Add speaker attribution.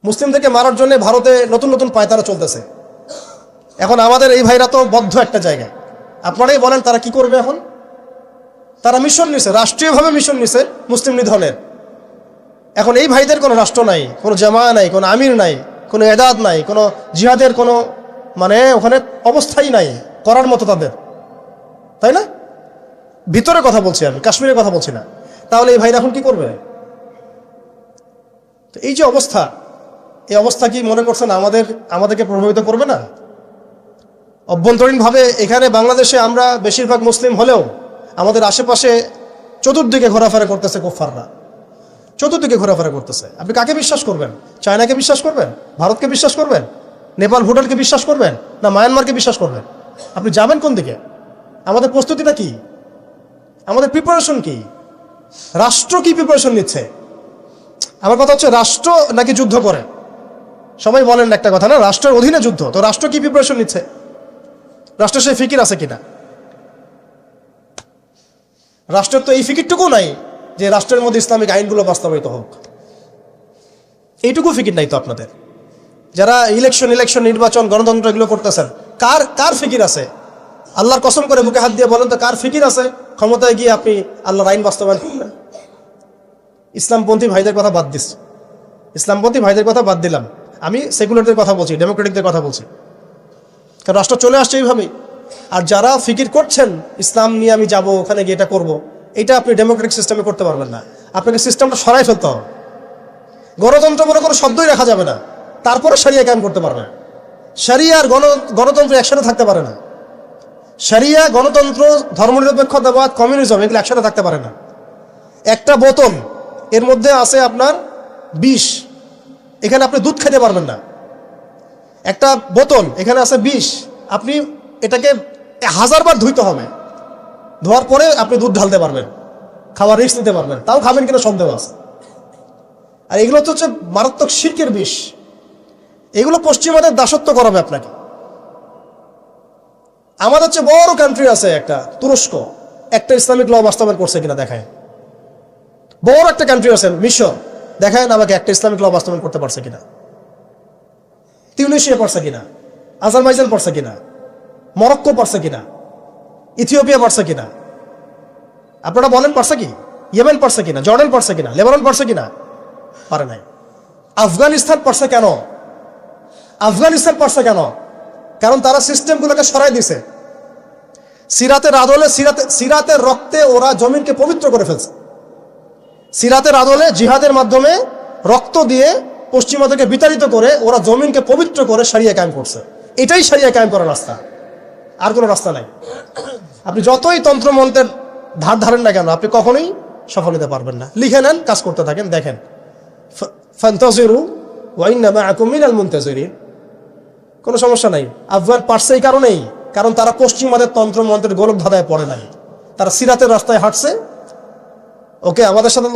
Speaker 1: মুসলিমদেরকে মারার জন্য ভারতে নতুন নতুন পায়তারা চলতেছে। এখন আমাদের এই ভাইরা তো বদ্ধ একটা জায়গায়। আপনারাই বলেন তারা কি করবে এখন? তারা মিশন নিছে, রাষ্ট্রীয়ভাবে মিশন নিছে মুসলিম নিধনের। এখন এই ভাইদের কোনো রাষ্ট্র নাই, কোনো জামা নাই, কোনো আমির নাই, কোনো এদাদ নাই, কোনো জিহাদের কোনো ওখানে অবস্থাই নাই করার মতো তাদের, তাই না? ভিতরে কথা বলছি আমি, কাশ্মীরের কথা বলছি না। তাহলে এই ভাইরা এখন কি করবে? তো এই যে অবস্থা, এই অবস্থা কি মনে করছেন আমাদেরকে প্রভাবিত করবে না? অভ্যন্তরীণভাবে এখানে বাংলাদেশে আমরা বেশিরভাগ মুসলিম হলেও আমাদের আশেপাশে চতুর্দিকে ঘোরাফেরা করতেছে কুফফাররা, চতুর্দিকে ঘোরাফেরা করতেছে। আপনি কাকে বিশ্বাস করবেন? চায়নাকে বিশ্বাস করবেন? ভারতকে বিশ্বাস করবেন? নেপাল ভুটানকে বিশ্বাস করবেন? না মায়ানমারকে বিশ্বাস করবেন? আপনি যাবেন কোন দিকে? আমাদের প্রস্তুতিটা কি? আমাদের প্রিপারেশন কি? রাষ্ট্র কি প্রিপারেশন নিচ্ছে? আমার কথা হচ্ছে রাষ্ট্র নাকি যুদ্ধ করে? সবাই বলেন একটা কথা না, রাষ্ট্রের অধীনে যুদ্ধ। তো রাষ্ট্র কি প্রিপারেশন নিচ্ছে? রাষ্ট্রের সেই ফিকির আছে কিনা? রাষ্ট্রের তো এই ফিকিরটুকু নাই যে রাষ্ট্রের মধ্যে ইসলামিক আইনগুলো বাস্তবায়িত হোক। এইটুকু ফিকির নাই তো আপনাদের। যারা ইলেকশন নির্বাচন গণতন্ত্র এগুলো করতেছেন, কার ফিকির আছে? আল্লাহর কসম করে বুকে হাত দিয়ে বলেন তো, কার ফিকির আছে ক্ষমতায় গিয়ে আপনি আল্লাহর আইন বাস্তবায়ন করবেন? ইসলামপন্থী ভাইদের কথা বাদ দিস, ইসলামপন্থী ভাইদের কথা বাদ দিলাম, আমি সেকুলারদের কথা বলছি, ডেমোক্রেটিকদের কথা বলছি। কারণ রাষ্ট্র চলে আসছে এইভাবেই। আর যারা ফিকির করছেন ইসলাম নিয়ে আমি যাব, ওখানে গিয়ে এটা করবো, এটা আপনি ডেমোক্রেটিক সিস্টেমে করতে পারবেন না। আপনাকে সিস্টেমটা সরাই ফেলতে হবে। গণতন্ত্র বলে কোনো শব্দই রাখা যাবে না, তারপরে শরিয়া কায়েম করতে পারবেন। শরিয়া আর গণতন্ত্র একসাথে থাকতে পারে না। শরিয়া, গণতন্ত্র, ধর্মনিরপেক্ষতাবাদ, কমিউনিজম এগুলো একসাথে থাকতে পারে না। একটা বোতল, এর মধ্যে আছে আপনার বিষ, এখানে আপনি দুধ খেতে পারবেন না। একটা বোতল, এখানে আছে বিষ, আপনি এটাকে 1000 বার ধুইতে হবে, ধোয়ার পরে আপনি দুধ ঢালতে পারবেন, খাওয়ার রিস্ক নিতে পারবেন। তাও খাবেন কিনা সন্দেহ আছে। আর এগুলো তো হচ্ছে মারাত্মক শিরকের বিষ। এগুলো পশ্চিমাদের দাসত্ব করাবে আপনাকে। আমাদের চেয়ে বড় কান্ট্রি আছে একটা তুরস্ক, একটা ইসলামিক ল বাস্তবায়ন করছে কিনা দেখায়। বড় একটা কান্ট্রি আছে মিশর, দেখায় না আমাকে একটা ইসলামিক ল বাস্তবায়ন করতে পারছে কিনা। তিউনিসিয়া পারছে কিনা, আজারবাইজান পারছে কিনা, মরক্কো পারছে কিনা, ইথিওপিয়া পারছে কিনা? আপনারা বলেন পারছে কি? ইয়েমেন পারছে কিনা, জর্ডান পারছে কিনা, লেবানন পারছে কিনা? পারে নাই। আফগানিস্তান পারছে কেন? আফগানিস্তান পারছে কেন? কারণ তারা সিস্টেমগুলোকে সরাই দিছে। সিরাতের আদলে, সিরাতের রক্তে ওরা জমিনকে পবিত্র করে ফেলছে। সিরাতের আদলে জিহাদের মাধ্যমে রক্ত দিয়ে পশ্চিমাদেরকে বিতাড়িত করে ওরা জমিনকে পবিত্র করে শরিয়া কায়েম করছে। এটাই শরিয়া কায়েম করার রাস্তা, আর কোনো রাস্তা নাই। আপনি যতই তন্ত্রমন্ত্রের ধার ধারেন না কেন, আপনি কখনোই সফল হতে পারবেন না। লিখে নেন, কাজ করতে থাকেন, দেখেন। ফান্তাজিরু ওয়া ইন্না মাআকুম মিনাল মুনতাজিরিন। কোনো সমস্যা নাই। আফগান পারছে এই কারণেই, কারণ তারা পশ্চিমাদের তন্ত্রমন্ত্রের গোলক ধাঁধায় পড়ে নাই। তারা সিরাতের রাস্তায় হাঁটছে। ওকে, আমাদের সাথে